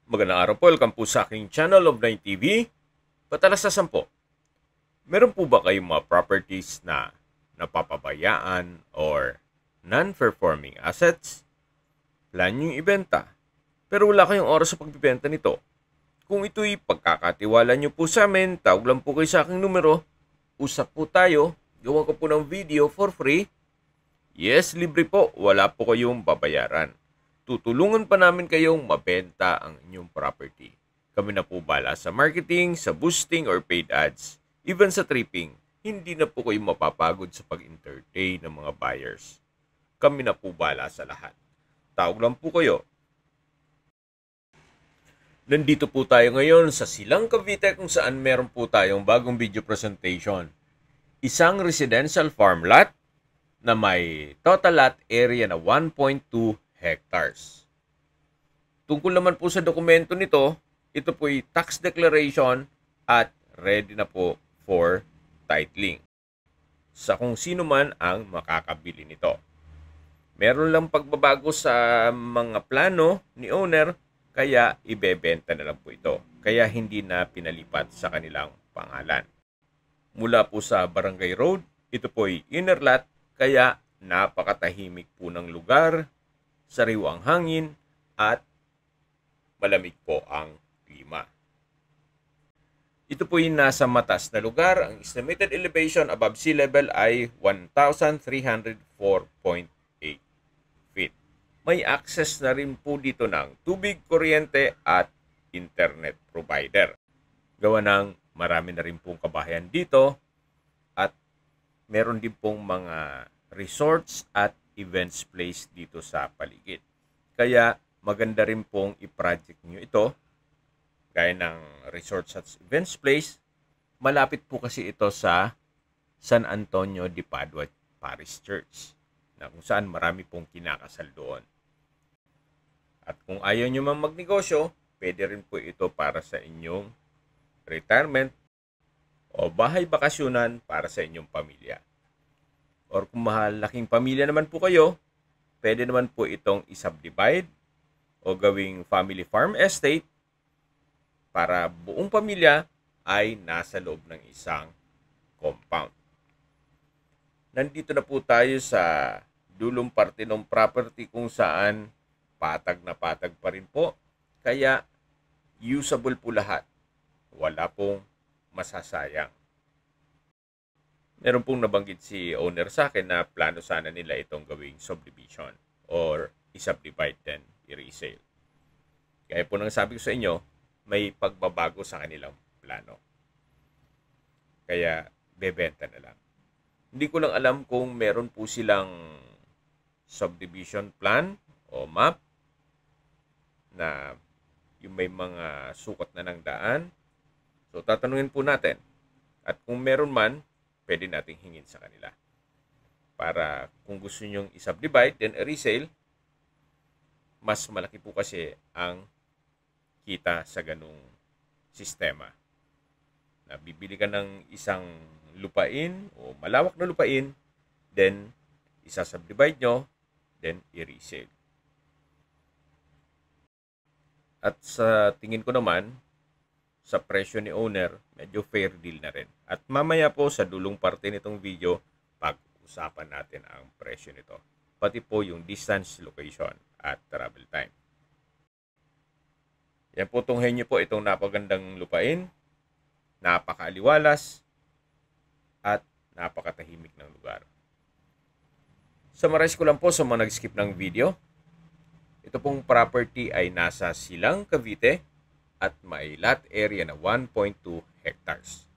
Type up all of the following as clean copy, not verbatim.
Magandang araw po, welcome po sa aking channel of 9 TV. Patalasasan po, meron po ba kayong mga properties na napapabayaan or non-performing assets? Plan nyo yung ibenta, pero wala kayong oras sa pagbibenta nito. Kung ito'y pagkakatiwala nyo po sa amin, tawag lang po kayo sa aking numero, usap po tayo, gawa ko po ng video for free. Yes, libre po, wala po kayong babayaran. Tutulungan pa namin kayong mabenta ang inyong property. Kami na po bala sa marketing, sa boosting or paid ads, even sa tripping. Hindi na po kayo mapapagod sa pag-entertain ng mga buyers. Kami na po bala sa lahat. Tawag lang po kayo. Nandito po tayo ngayon sa Silang, Cavite kung saan meron po tayong bagong video presentation. Isang residential farm lot na may total lot area na 1.2 hectares. Tungkol naman po sa dokumento nito, ito po'y tax declaration at ready na po for titling sa kung sino man ang makakabili nito. Meron lang pagbabago sa mga plano ni owner, kaya ibebenta na lang po ito. Kaya hindi na pinalipat sa kanilang pangalan. Mula po sa Barangay Road, ito po'y inner lot, kaya napakatahimik po ng lugar, sariwang hangin, at malamig po ang klima. Ito po yung nasa matas na lugar. Ang estimated elevation above sea level ay 1,304.8 feet. May access na rin po dito ng tubig, kuryente, at internet provider. Gawa ng marami na rin pong kabahayan dito at meron din pong mga resorts at events place dito sa paligid. Kaya maganda rin pong i-project nyo ito gaya ng resorts at events place. Malapit po kasi ito sa San Antonio de Padua Parish Church na kung saan marami pong kinakasal doon. At kung ayaw nyo mang magnegosyo, pwede rin po ito para sa inyong retirement o bahay bakasyonan para sa inyong pamilya. Or kung malaking pamilya naman po kayo, pwede naman po itong i-subdivide o gawing family farm estate para buong pamilya ay nasa loob ng isang compound. Nandito na po tayo sa dulong parte ng property kung saan patag na patag pa rin po. Kaya usable po lahat. Wala pong masasayang. Meron pong nabanggit si owner sa akin na plano sana nila itong gawing subdivision or i-subdivide then i-resale. Kaya po nang sabi ko sa inyo, may pagbabago sa kanilang plano. Kaya bebenta na lang. Hindi ko lang alam kung meron po silang subdivision plan o map na yung may mga sukat na ng daan. So tatanungin po natin. At kung meron man, pwede nating hingin sa kanila. Para kung gusto nyong i-subdivide, then resale, mas malaki po kasi ang kita sa ganung sistema. Na bibili ka ng isang lupain o malawak na lupain, then isa-subdivide nyo, then i-resale. At sa tingin ko naman, sa presyo ni owner, medyo fair deal na rin. At mamaya po sa dulong parte nitong video, pag-usapan natin ang presyo nito. Pati po yung distance, location, at travel time. Yan po, tunghayin nyo po itong napagandang lupain, napakaaliwalas, at napakatahimik ng lugar. Summarize ko lang po sa mga nag-skip ng video. Ito pong property ay nasa Silang, Cavite, at may lot area na 1.2 hectares.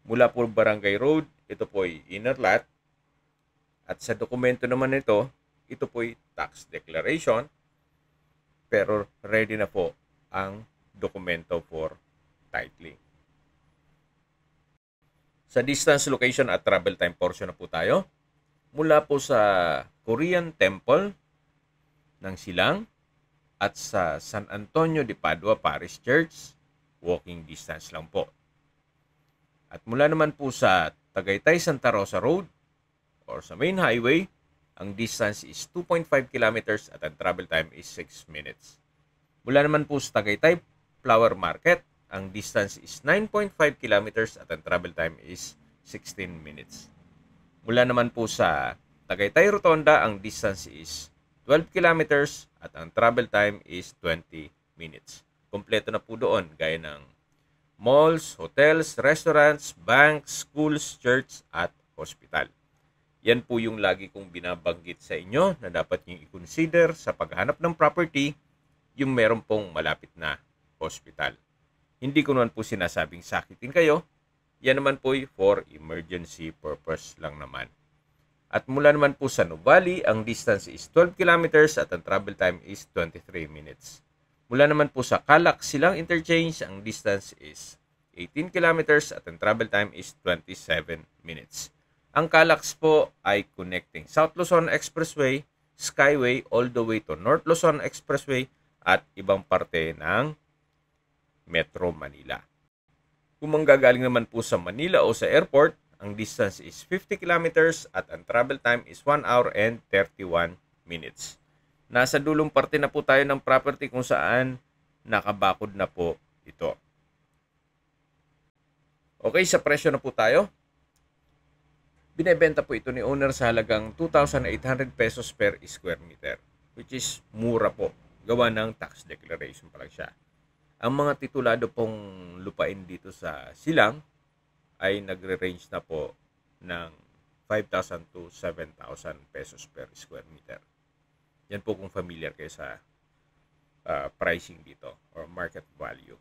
Mula po Barangay Road, ito po ay inner lot. At sa dokumento naman nito, ito po ay tax declaration. Pero ready na po ang dokumento for titling. Sa distance, location at travel time portion na po tayo. Mula po sa Korean Temple ng Silang, at sa San Antonio de Padua Parish Church, walking distance lang po. At mula naman po sa Tagaytay Santa Rosa Road or sa main highway, ang distance is 2.5 kilometers at ang travel time is 6 minutes. Mula naman po sa Tagaytay Flower Market, ang distance is 9.5 kilometers at ang travel time is 16 minutes. Mula naman po sa Tagaytay Rotonda, ang distance is 12 kilometers at ang travel time is 20 minutes. Kompleto na po doon, gaya ng malls, hotels, restaurants, banks, schools, church at hospital. Yan po yung lagi kong binabanggit sa inyo na dapat nyo i-consider sa paghahanap ng property, yung meron pong malapit na hospital. Hindi ko naman po sinasabing sakitin kayo. Yan naman po for emergency purpose lang naman. At mula naman po sa Nuvali, ang distance is 12 kilometers at ang travel time is 23 minutes. Mula naman po sa Calac Silang Interchange, ang distance is 18 kilometers at ang travel time is 27 minutes. Ang Calax po ay connecting South Luzon Expressway, Skyway, all the way to North Luzon Expressway at ibang parte ng Metro Manila. Kung manggagaling naman po sa Manila o sa airport, ang distance is 50 kilometers at ang travel time is 1 hour and 31 minutes. Nasa dulong parte na po tayo ng property kung saan nakabakod na po ito. Okay, sa presyo na po tayo. Binebenta po ito ni owner sa halagang 2,800 pesos per square meter, which is mura po. Gawa ng tax declaration pa lang siya. Ang mga titulado pong lupain dito sa Silang ay nagre-range na po ng 5,000 to 7,000 pesos per square meter. Yan po kung familiar kayo sa pricing dito or market value.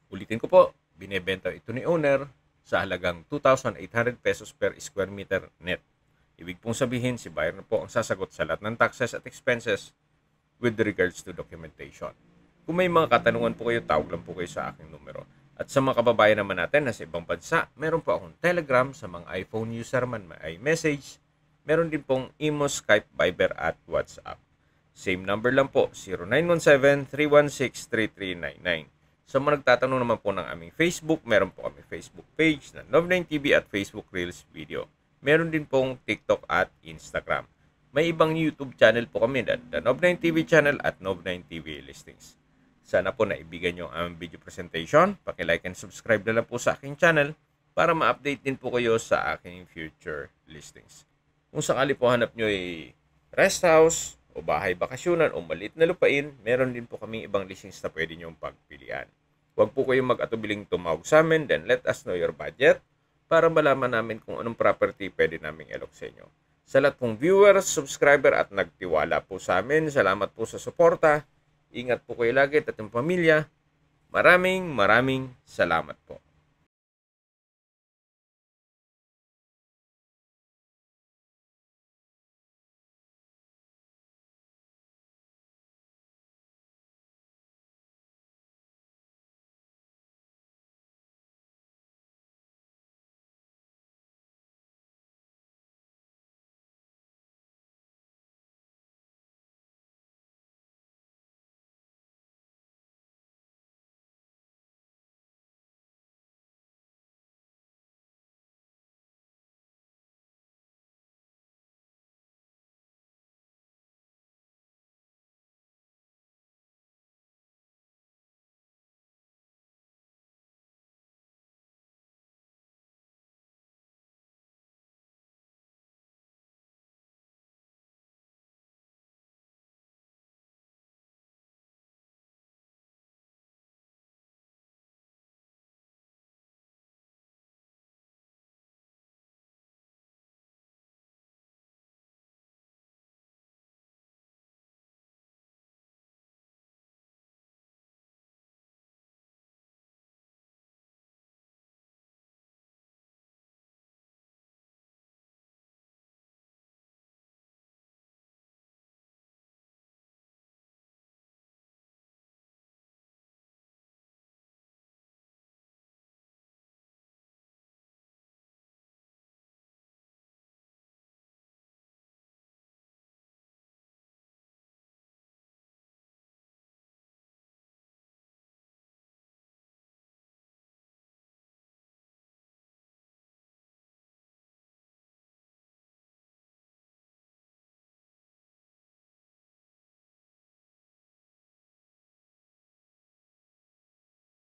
Ulitin ko po, binebenta ito ni owner sa halagang 2,800 pesos per square meter net. Ibig pong sabihin, si buyer na po ang sasagot sa lahat ng taxes at expenses with regards to documentation. Kung may mga katanungan po kayo, tawag lang po kayo sa aking numero. At sa mga kababayan naman natin na sa ibang bansa, meron po akong Telegram sa mga iPhone user man may message. Meron din pong Imo, Skype, Viber at WhatsApp. Same number lang po, 0917-316-3399. Sa mga nagtatanong naman po ng aming Facebook, meron po kami Facebook page na Nov9TV at Facebook Reels Video. Meron din pong TikTok at Instagram. May ibang YouTube channel po kami, the Nov9TV channel at Nov9TV Listings. Sana po naibigan nyo ang video presentation. Paki-like and subscribe na lang po sa aking channel para ma-update din po kayo sa aking future listings. Kung sakali po hanap nyo ay rest house o bahay bakasyonan o maliit na lupain, meron din po kami ibang listings na pwede nyong pagpilian. Huwag po kayong mag-atubiling tumawag sa amin, then let us know your budget para malaman namin kung anong property pwede naming ilok sa inyo. Sa lahat pong viewers, subscriber at nagtiwala po sa amin, salamat po sa suporta. Ingat po kayo lagi at ating pamilya. Maraming salamat po.